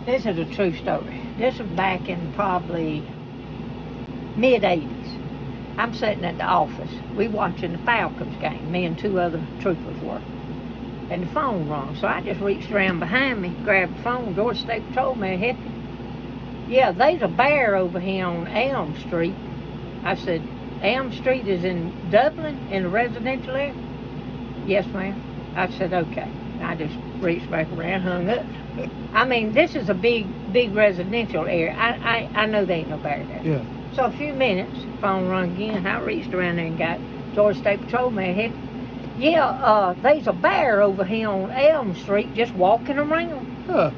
This is a true story. This was back in probably mid-'80s. I'm sitting at the office. We watching the Falcons game. Me and 2 other troopers were. And the phone rung. So I just reached around behind me, grabbed the phone. Georgia State Patrol man hit me. Yeah, there's a bear over here on Elm Street. I said, Elm Street is in Dublin, in the residential area? Yes, ma'am. I said, okay. I just reached back around, hung up. I mean, this is a big residential area. I know there ain't no bear there. Yeah. So a few minutes, phone rung again. I reached around there and got Georgia State Patrol man hit. Yeah, there's a bear over here on Elm Street just walking around. Huh.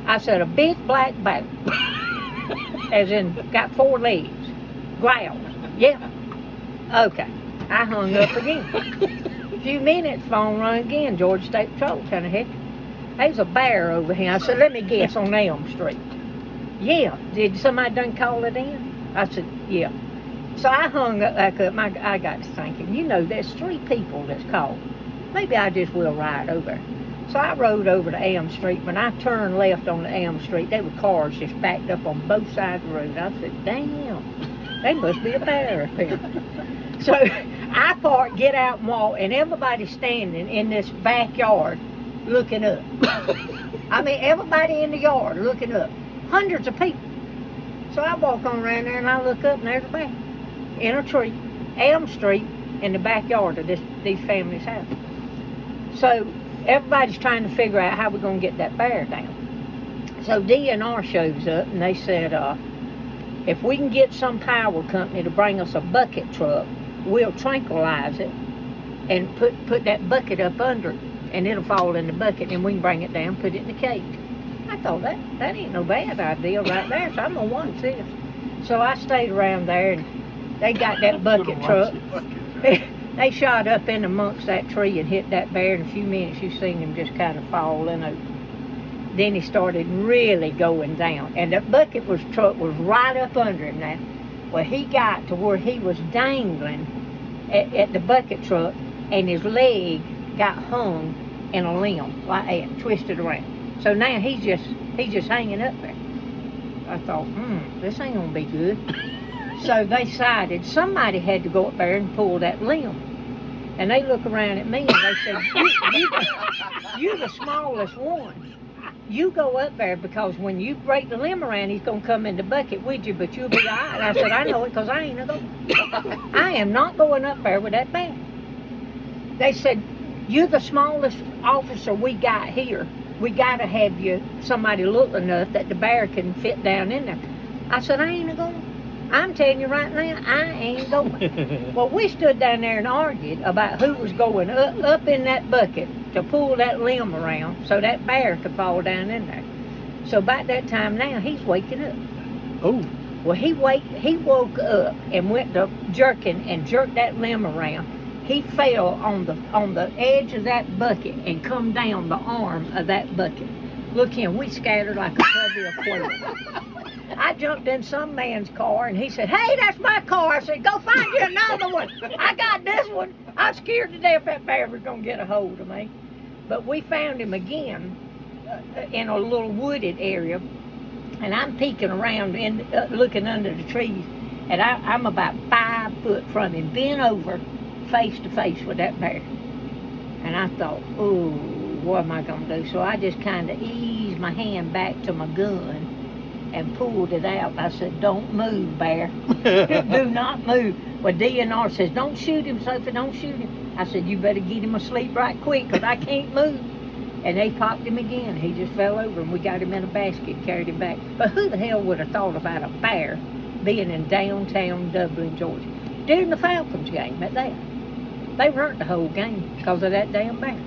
I said, a big black bear. As in, got 4 legs. Growls. Yeah. Okay. I hung up again. A few minutes, phone rung again. Georgia State Patrol kind of hit. There's a bear over here. I said, let me guess, on Elm Street. Yeah. Did somebody done call it in? I said, yeah. So I hung up back up. I got to thinking, you know, there's 3 people that's called. Maybe I just will ride over. So I rode over to Elm Street. When I turned left on the Elm Street, there were cars just backed up on both sides of the road. I said, damn, they must be a bear up here. So I parked, get out and walk, and everybody's standing in this backyard looking up. I mean, everybody in the yard looking up. Hundreds of people. So I walk on around there and I look up and there's a bear in a tree, Elm Street, in the backyard of these families' house. So everybody's trying to figure out how we're going to get that bear down. So DNR shows up and they said, if we can get some power company to bring us a bucket truck, we'll tranquilize it and put that bucket up under it, and it'll fall in the bucket, and we can bring it down, put it in the cage. I thought, that ain't no bad idea right there, so I'm going to watch this. So I stayed around there, and they got that bucket truck. They shot up in amongst that tree and hit that bear. In a few minutes, you seen him just kind of falling over. Then he started really going down, and the bucket truck was right up under him now. Well, he got to where he was dangling at the bucket truck, and his leg got hung in a limb like that, twisted around. So now he's just hanging up there. I thought, this ain't gonna be good. So they decided somebody had to go up there and pull that limb. And they look around at me and they said, you're the smallest one. You go up there, because when you break the limb around, he's going to come in the bucket with you, but you'll be all right. I said, I know it, because I ain't going. I am not going up there with that bear. They said, you're the smallest officer we got here. We got to have you, somebody little enough that the bear can fit down in there. I said, I ain't going. I'm telling you right now, I ain't going. Well, we stood down there and argued about who was going up in that bucket to pull that limb around so that bear could fall down in there. So by that time now, he's waking up. Oh. Well, he woke up and went to jerking and jerked that limb around. He fell on the edge of that bucket and come down the arm of that bucket. Look here, we scattered like a covey of quail. I jumped in some man's car and he said, hey, that's my car. I said, go find you another one. I got this one. I'm scared to death that bear was going to get a hold of me. But we found him again in a little wooded area. And I'm peeking around looking under the trees. And I'm about 5 foot from him, bent over face to face with that bear. And I thought, oh, what am I going to do? So I just kind of eased my hand back to my gun and pulled it out. I said, don't move, bear. Do not move. Well, DNR says, don't shoot him, Sophie, don't shoot him. I said, you better get him asleep right quick, because I can't move. And they popped him again. He just fell over, and we got him in a basket, carried him back. But who the hell would have thought about a bear being in downtown Dublin, Georgia? During the Falcons game at that. They weren't the whole game because of that damn bear.